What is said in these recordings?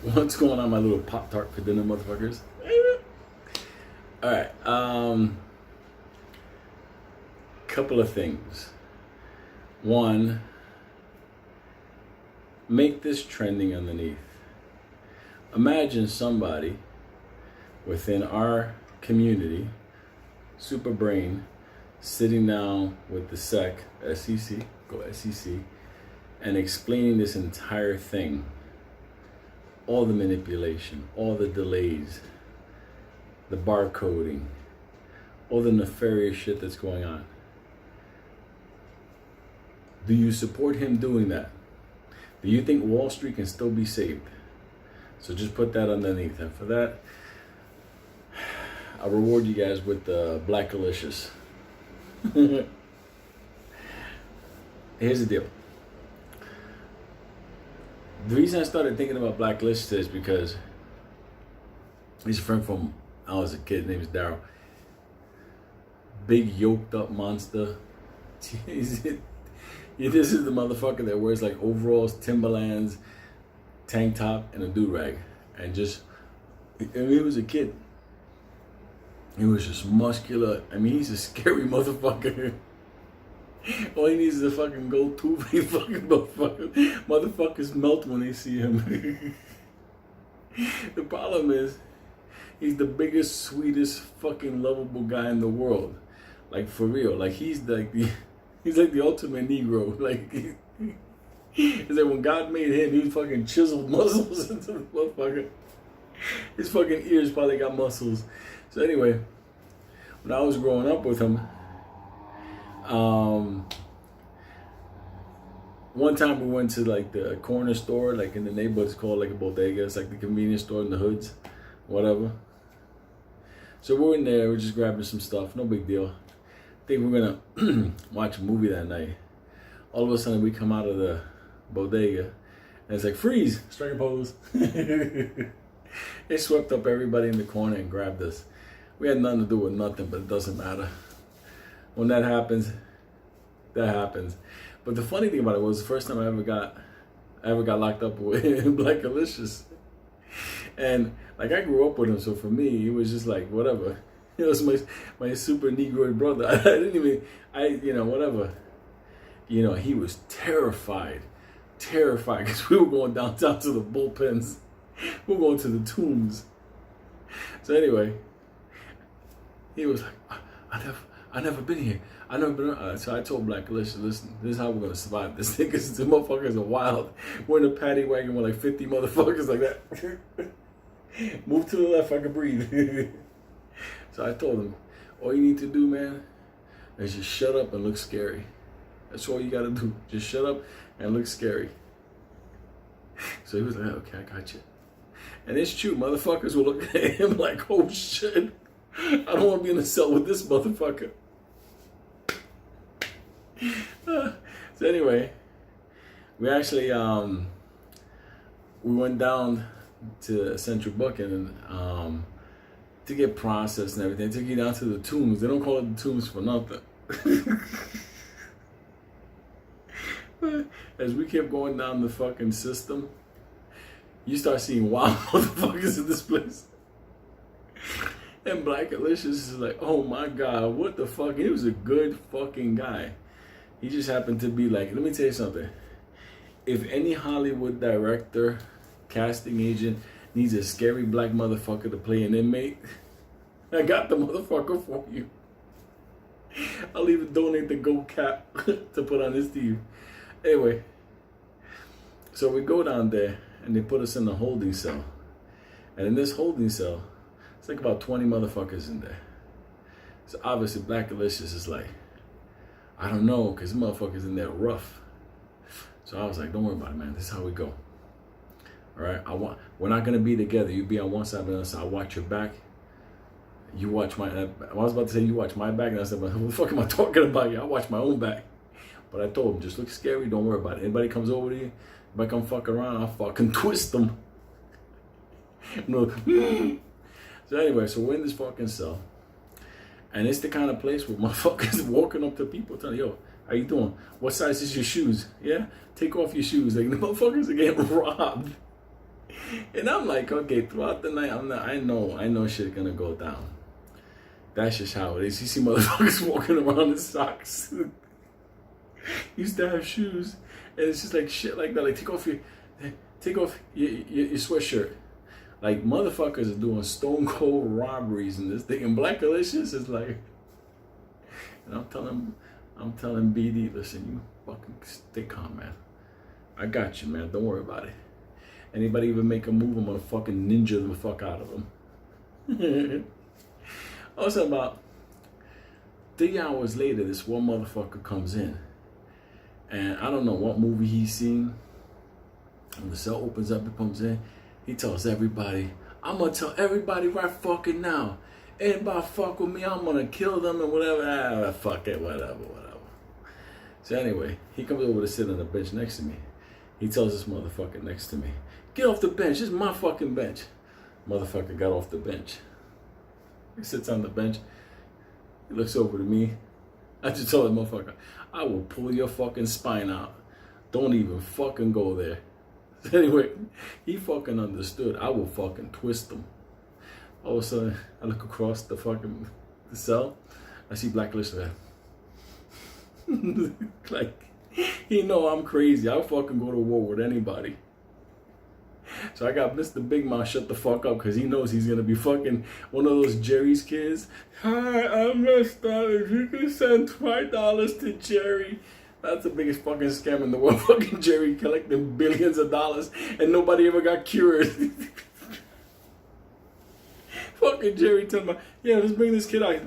What's going on, my little Pop-Tart for dinner motherfuckers? Alright, couple of things. One, make this trending underneath. Imagine somebody within our community, super brain, sitting down with the SEC, go SEC, and explaining this entire thing. All the manipulation, all the delays, the barcoding, all the nefarious shit that's going on. Do you support him doing that? Do you think Wall Street can still be saved? So just put that underneath. And for that, I'll reward you guys with the BLACKALICIOUS. Here's the deal. The reason I started thinking about BLACKALICIOUS is because he's a friend from I was a kid. His name is Daryl. Big yoked up monster. This is the motherfucker that wears like overalls, Timberlands, tank top, and a do-rag. And just, and he was a kid. He was just muscular. I mean, he's a scary motherfucker. All he needs is a fucking gold tooth. He fucking motherfuckers melt when they see him. The problem is, he's the biggest, sweetest, fucking lovable guy in the world. Like, for real. Like, he's like the ultimate Negro. Like, it's like when God made him, he fucking chiseled muscles into the motherfucker. His fucking ears probably got muscles. So anyway, when I was growing up with him, one time we went to like the corner store, like in the neighborhood. It's called like a bodega. It's like the convenience store in the hoods, whatever. So we're in there, we're just grabbing some stuff, no big deal. I think we're gonna watch a movie that night. All of a sudden we come out of the bodega and it's like, freeze, strike a pose. It swept up everybody in the corner and grabbed us. We had nothing to do with nothing, but it doesn't matter. When that happens, that happens. But the funny thing about it was the first time I ever got locked up with BLACKALICIOUS. And like, I grew up with him, so for me, it was just like, whatever. It was my super Negroid brother. I didn't even, whatever. You know, he was terrified, because we were going downtown to the bullpens. We were going to the tombs. So anyway, he was like, I never been here. I never been. So I told BLACKALICIOUS, listen, this is how we're gonna survive this thing, because the motherfuckers are wild. We're in a paddy wagon with like 50 motherfuckers like that. Move to the left, I can breathe. So I told him, all you need to do, man, is just shut up and look scary. That's all you gotta do. Just shut up and look scary. So he was like, okay, I got you. And it's true, motherfuckers were looking at him like, oh shit, I don't want to be in a cell with this motherfucker. So anyway, we actually we went down to central booking and to get processed and everything. They took you down to the tombs. They don't call it the tombs for nothing. As we kept going down the fucking system, you start seeing wild motherfuckers in this place. And BLACKALICIOUS is like, oh my God, what the fuck? He was a good fucking guy. He just happened to be like, let me tell you something. If any Hollywood director, casting agent needs a scary black motherfucker to play an inmate, I got the motherfucker for you. I'll even donate the gold cap to put on his team. Anyway, so we go down there and they put us in the holding cell. And in this holding cell, it's like about 20 motherfuckers in there. So obviously BLACKALICIOUS is like, I don't know, because motherfuckers in there rough. So I was like, don't worry about it, man. This is how we go. All right, we're not gonna be together. You be on one side, and the other side. I'll watch your back. You watch my. I was about to say you watch my back, and I said, what the fuck am I talking about? Yeah, I watch my own back. But I told him, just look scary. Don't worry about it. Anybody comes over to you, anybody come fuck around, I'll fucking twist them. No. So anyway, so we're in this fucking cell, and it's the kind of place where motherfuckers walking up to people telling, yo, how you doing? What size is your shoes? Yeah, take off your shoes. Like, the motherfuckers are getting robbed. And I'm like, okay, throughout the night, I know shit gonna go down. That's just how it is. You see motherfuckers walking around in socks. Used to have shoes, and it's just like shit like that. Like take off your sweatshirt. Like motherfuckers are doing stone cold robberies and this thing. And BLACKALICIOUS is like, and I'm telling BD, listen, you fucking stay calm, man. I got you, man. Don't worry about it. Anybody even make a move, I'm gonna fucking ninja the fuck out of them. Also, about 3 hours later, this one motherfucker comes in, and I don't know what movie he's seen. When the cell opens up, he comes in. He tells everybody, I'm gonna tell everybody right fucking now. Anybody fuck with me, I'm gonna kill them and whatever. Fuck it, whatever. So anyway, he comes over to sit on the bench next to me. He tells this motherfucker next to me, get off the bench, this is my fucking bench. Motherfucker got off the bench. He sits on the bench. He looks over to me. I just told the motherfucker, I will pull your fucking spine out. Don't even fucking go there. Anyway, he fucking understood. I will fucking twist him. All of a sudden, I look across the cell. I see BLACKALICIOUS there. Like, he know I'm crazy. I'll fucking go to war with anybody. So I got Mr. Big Mouth shut the fuck up because he knows he's gonna be fucking one of those Jerry's kids. Hi, I'm messed up. If you can send $5 to Jerry. That's the biggest fucking scam in the world. Fucking Jerry collecting billions of dollars and nobody ever got cured. Fucking Jerry telling me, yeah, let's bring this kid out.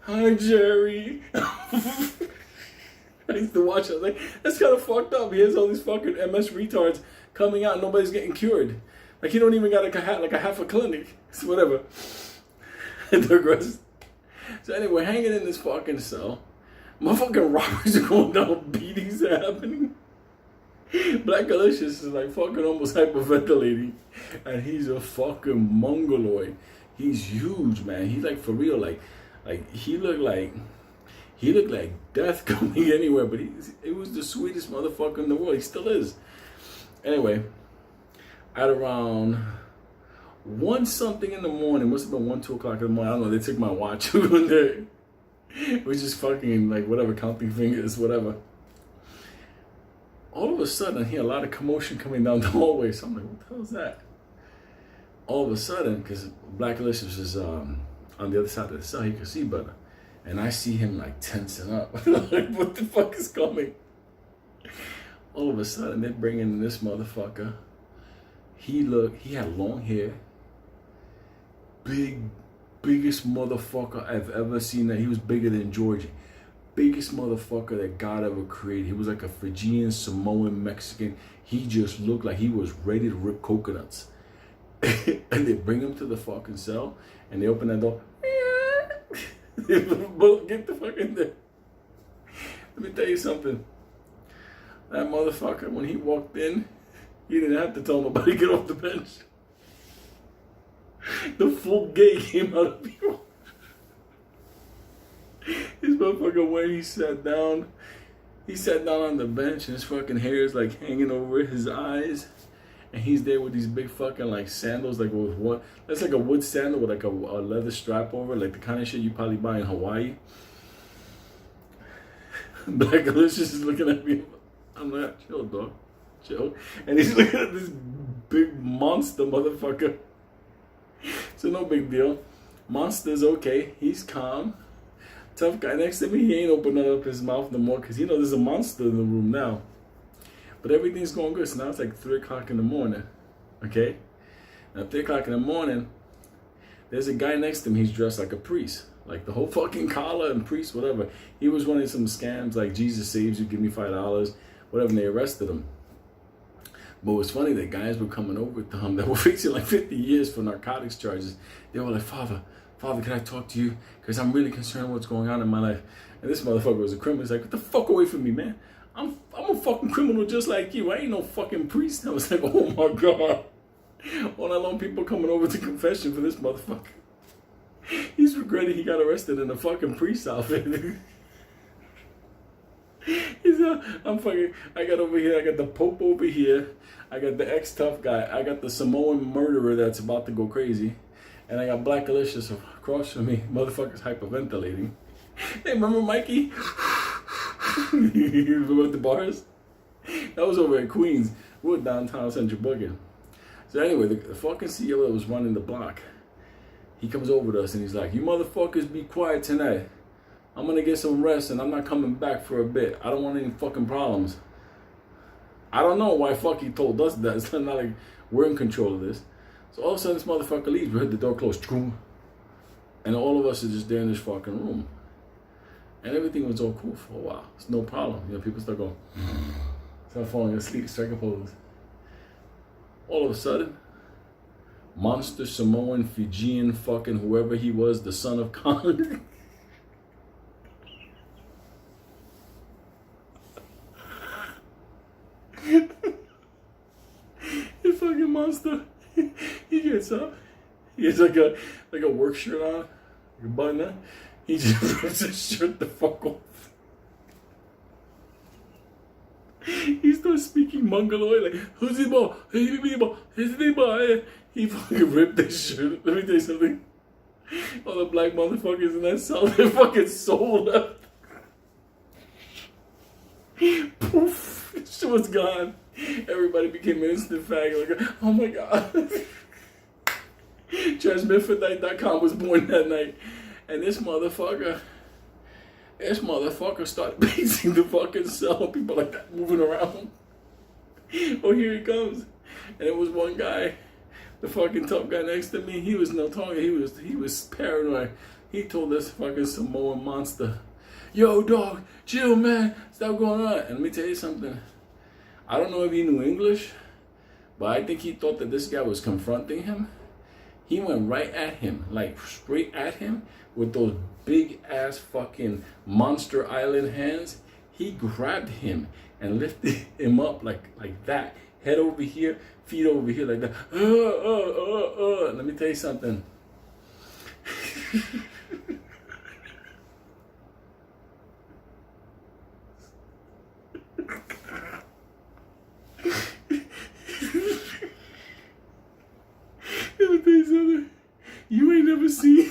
Hi, Jerry. I used to watch it. I was like, that's kind of fucked up. He has all these fucking MS retards coming out and nobody's getting cured. Like, he don't even got like a half a clinic. It's whatever. I digress. So anyway, hanging in this fucking cell. Motherfucking robberies are going down, beatings are happening. BLACKALICIOUS is like fucking almost hyperventilating. And he's a fucking mongoloid. He's huge, man. He's like for real, like he looked like death coming anywhere, but it was the sweetest motherfucker in the world. He still is. Anyway, at around 1 something in the morning, must have been 1, 2 o'clock in the morning. I don't know, they took my watch one day. We're just fucking like whatever, counting fingers, whatever. All of a sudden, I hear a lot of commotion coming down the hallway. So I'm like, what the hell is that? All of a sudden, because BLACKALICIOUS is on the other side of the cell, he could see better. And I see him like tensing up. Like, what the fuck is coming? All of a sudden, they're bringing in this motherfucker. He had long hair. Biggest motherfucker I've ever seen. That he was bigger than Georgie. Biggest motherfucker that God ever created. He was like a Fijian, Samoan, Mexican. He just looked like he was ready to rip coconuts. And they bring him to the fucking cell, and they open that door. Get the fuck in there. Let me tell you something. That motherfucker, when he walked in, he didn't have to tell nobody to get off the bench. The full gay came out of people. This motherfucker, when he sat down on the bench, and his fucking hair is like hanging over his eyes. And he's there with these big fucking like sandals, like with what? That's like a wood sandal with like a leather strap over, like the kind of shit you probably buy in Hawaii. BLACKALICIOUS is looking at me. I'm like, chill, dog, chill. And he's looking at this big monster motherfucker. So no big deal. Monster's okay. He's calm. Tough guy next to me. He ain't opening up his mouth no more because he knows there's a monster in the room now. But everything's going good. So now it's like 3 o'clock in the morning. Okay? Now 3 o'clock in the morning, there's a guy next to him. He's dressed like a priest. Like the whole fucking collar and priest, whatever. He was running some scams like Jesus saves you, give me $5, whatever, and they arrested him. But it was funny that guys were coming over to him that were facing like 50 years for narcotics charges. They were like, Father, can I talk to you? Because I'm really concerned what's going on in my life. And this motherfucker was a criminal. He's like, get the fuck away from me, man. I'm a fucking criminal just like you. I ain't no fucking priest. I was like, oh my God. All that long people coming over to confession for this motherfucker. He's regretting he got arrested in a fucking priest outfit. He's I'm fucking, I got over here, I got the Pope over here, I got the ex-tough guy, I got the Samoan murderer that's about to go crazy, and I got Blackalicious across from me. Motherfucker's hyperventilating. Hey, remember Mikey? Remember the bars? That was over at Queens. We were downtown Central Booking. So anyway, the fucking CEO that was running the block, he comes over to us and he's like, you motherfuckers be quiet tonight. I'm gonna get some rest and I'm not coming back for a bit. I don't want any fucking problems. I don't know why fuck he told us that. It's not like we're in control of this. So all of a sudden this motherfucker leaves. We heard the door close. And all of us are just there in this fucking room. And everything was all cool for a while. It's no problem. You know, people start going, start falling asleep, strike a pose. All of a sudden, monster Samoan, Fijian, fucking whoever he was, the son of Khan. The fucking monster. He gets up. He has like a work shirt on, like a button on. He just rips his shirt the fuck off. He starts speaking Mongoloid like, who's the ball? He fucking ripped his shirt. Let me tell you something. All the black motherfuckers in that cell, their fucking soul left. Poof, shit was gone. Everybody became an instant fag. Like, oh my god. Transmifidite.com was born that night. And this motherfucker started pacing the fucking cell. People like that moving around. Oh, here he comes. And it was one guy, the fucking tough guy next to me. He was no talking. He was paranoid. He told this fucking Samoan monster, yo, dog, chill, man. Stop going on. And let me tell you something. I don't know if he knew English, but I think he thought that this guy was confronting him. He went right at him, like straight at him with those big ass fucking Monster Island hands. He grabbed him and lifted him up like that. Head over here, feet over here like that. Let me tell you something. Let me tell you something. You ain't never seen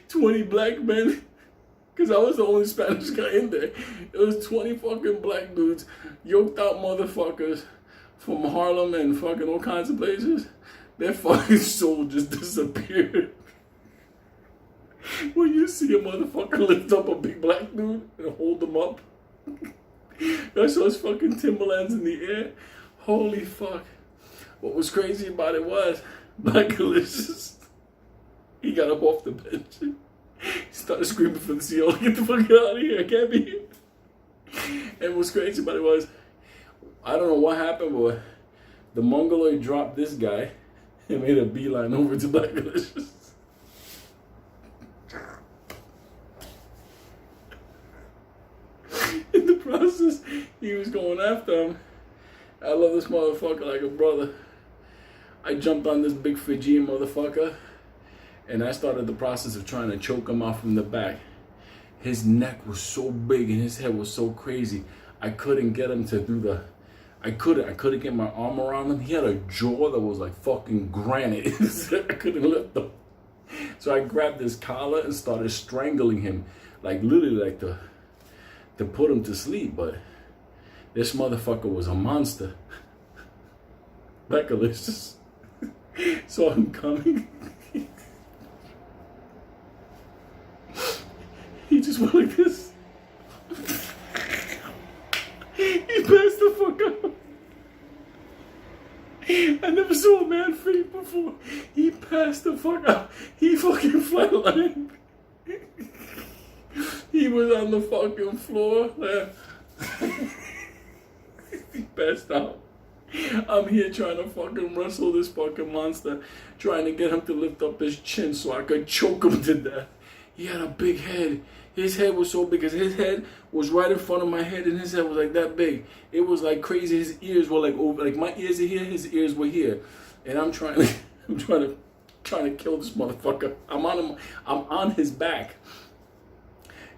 20 black men, because I was the only Spanish guy in there. It was 20 fucking black dudes, yoked out motherfuckers from Harlem and fucking all kinds of places. Their fucking soul just disappeared. When you see a motherfucker lift up a big black dude and hold him up, I saw his fucking Timberlands in the air. Holy fuck. What was crazy about it was, Blackalicious, he got up off the bench. He started screaming for the CEO, get the fuck out of here, I can't be here. And what's crazy about it was, I don't know what happened, but the Mongoloid dropped this guy and made a beeline over to Blackalicious. In the process, he was going after him. I love this motherfucker like a brother. I jumped on this big Fijian motherfucker and I started the process of trying to choke him out from the back. His neck was so big and his head was so crazy. I couldn't get him to do the... I couldn't get my arm around him. He had a jaw that was like fucking granite. I couldn't lift him. So I grabbed his collar and started strangling him. Like literally like to put him to sleep. But this motherfucker was a monster. Blackalicious. Saw him coming. He just went like this. He passed the fuck out. I never saw a man faint before. He passed the fuck out. He fucking flatlined. He was on the fucking floor. He passed out. I'm here trying to fucking wrestle this fucking monster, trying to get him to lift up his chin so I could choke him to death. He had a big head. His head was so big because his head was right in front of my head and his head was like that big. It was like crazy. His ears were like over, like my ears are here, his ears were here. And I'm trying to kill this motherfucker. I'm on his back.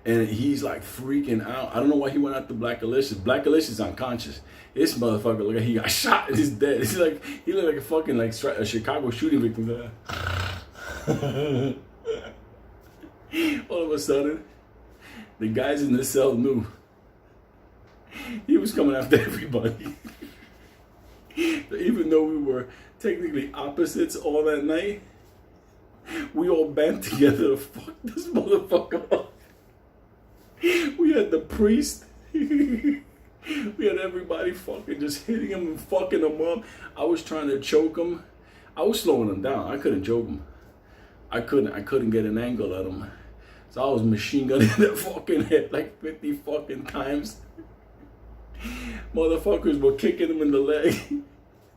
And he's like freaking out. I don't know why he went after BLACKALICIOUS. BLACKALICIOUS is unconscious. This motherfucker look like he got shot and he's dead. He's like, he looked like a fucking like a Chicago shooting victim. All of a sudden, the guys in the cell knew he was coming after everybody. Even though we were technically opposites all that night, we all band together to fuck this motherfucker up. We had the priest. We had everybody fucking just hitting him and fucking him up. I was trying to choke him. I was slowing him down. I couldn't choke him. I couldn't get an angle at him. So I was machine gunning that fucking head like 50 fucking times. Motherfuckers were kicking him in the leg.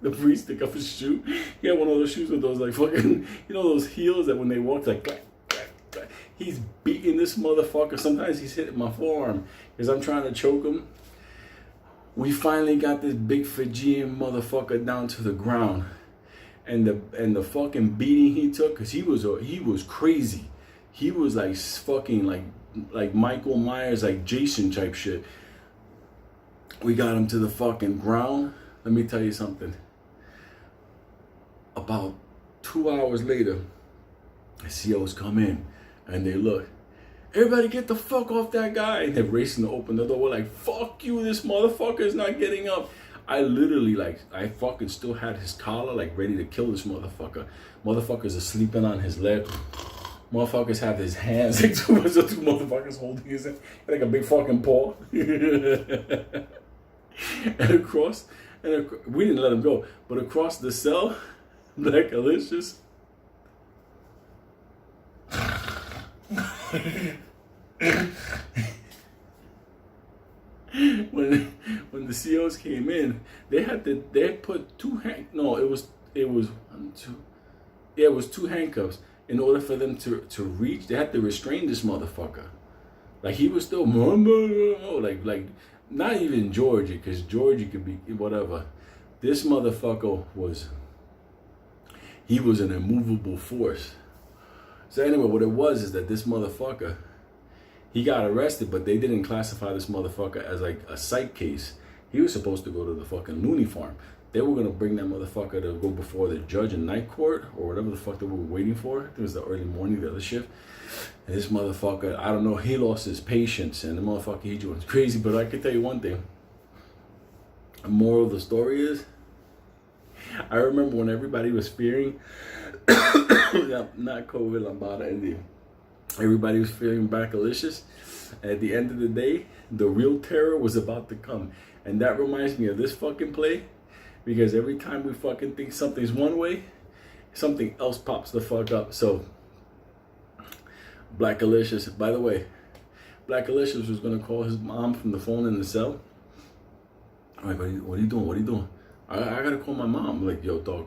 The priest took off his shoe. He had one of those shoes with those like fucking, you know, those heels that when they walk like clack, clack, clack. He's beating this motherfucker. Sometimes he's hitting my forearm because I'm trying to choke him. We finally got this big Fijian motherfucker down to the ground. And the fucking beating he took, because he was crazy. He was like fucking like Michael Myers, like Jason type shit. We got him to the fucking ground. Let me tell you something. About 2 hours later, the COs come in and they look. Everybody get the fuck off that guy. And they're racing to open the door. We're like, fuck you, this motherfucker is not getting up. I literally, like, I fucking still had his collar, like, ready to kill this motherfucker. Motherfuckers are sleeping on his leg. Motherfuckers have his hands, like two motherfuckers holding his hand, like a big fucking paw. And across, we didn't let him go, but across the cell, BLACKALICIOUS. When the COs came in, they had put it was two handcuffs in order for them to reach. They had to restrain this motherfucker. Like he was still like not even Georgie, because Georgie could be whatever. This motherfucker was an immovable force. So anyway, what it was is that this motherfucker, he got arrested, but they didn't classify this motherfucker as like a psych case. He was supposed to go to the fucking loony farm. They were gonna bring that motherfucker to go before the judge in night court or whatever the fuck they were waiting for. It was the early morning, the other shift. And this motherfucker, I don't know, he lost his patience and the motherfucker, he went crazy. But I can tell you one thing. The moral of the story is, I remember when everybody was fearing, not COVID, Lambada, India. Everybody was fearing BLACKALICIOUS. At the end of the day, the real terror was about to come. And that reminds me of this fucking play. Because every time we fucking think something's one way, something else pops the fuck up. So, BLACKALICIOUS, by the way, BLACKALICIOUS was going to call his mom from the phone in the cell. I'm like, what are you doing? What are you doing? I got to call my mom. I'm like, yo, dog,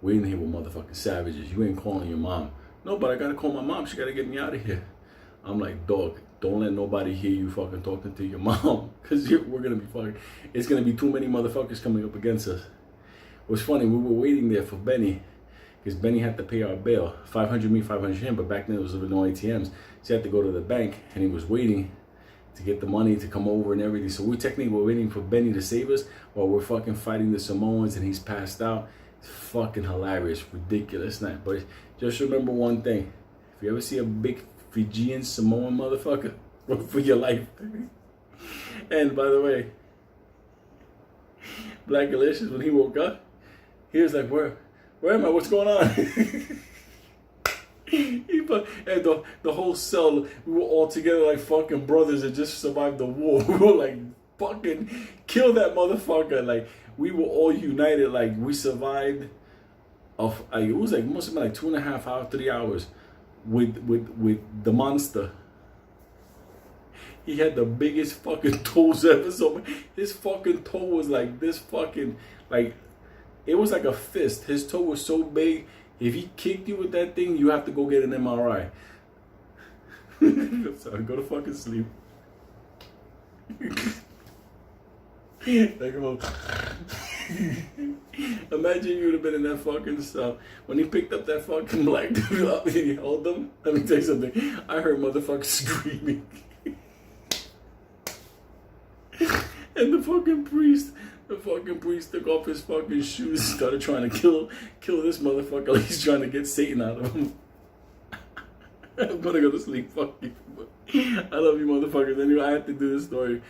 we in here with motherfucking savages. You ain't calling your mom. No, but I got to call my mom. She got to get me out of here. I'm like, dog, don't let nobody hear you fucking talking to your mom. Because we're going to be fucking, it's going to be too many motherfuckers coming up against us. It was funny, we were waiting there for Benny. Because Benny had to pay our bail. 500 me, 500 him. But back then there was no ATMs. So he had to go to the bank. And he was waiting to get the money to come over and everything. So we technically were waiting for Benny to save us while we're fucking fighting the Samoans and he's passed out. It's fucking hilarious, ridiculous night. But just remember one thing. If you ever see a big Fijian Samoan motherfucker, run for your life. And by the way, BLACKALICIOUS, when he woke up, he was like, where am I? What's going on? And the whole cell, we were all together like fucking brothers that just survived the war. We were like, fucking kill that motherfucker. Like, we were all united. Like, we survived. It was like, must have been like 2.5 hours, 3 hours with the monster. He had the biggest fucking toes ever. So his fucking toe was like this fucking, like, it was like a fist. His toe was so big. If he kicked you with that thing, you have to go get an MRI. Sorry, go to fucking sleep. Imagine you would have been in that fucking cell. When he picked up that fucking black dude up and he held him. Let me tell you something. I heard motherfuckers screaming. And the fucking priest took off his fucking shoes and started trying to kill this motherfucker like he's trying to get Satan out of him. I'm gonna go to sleep. Fuck you. I love you motherfuckers. Anyway, I have to do this story.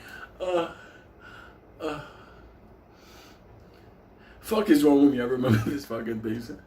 Fuck is wrong with me? I remember this fucking thing.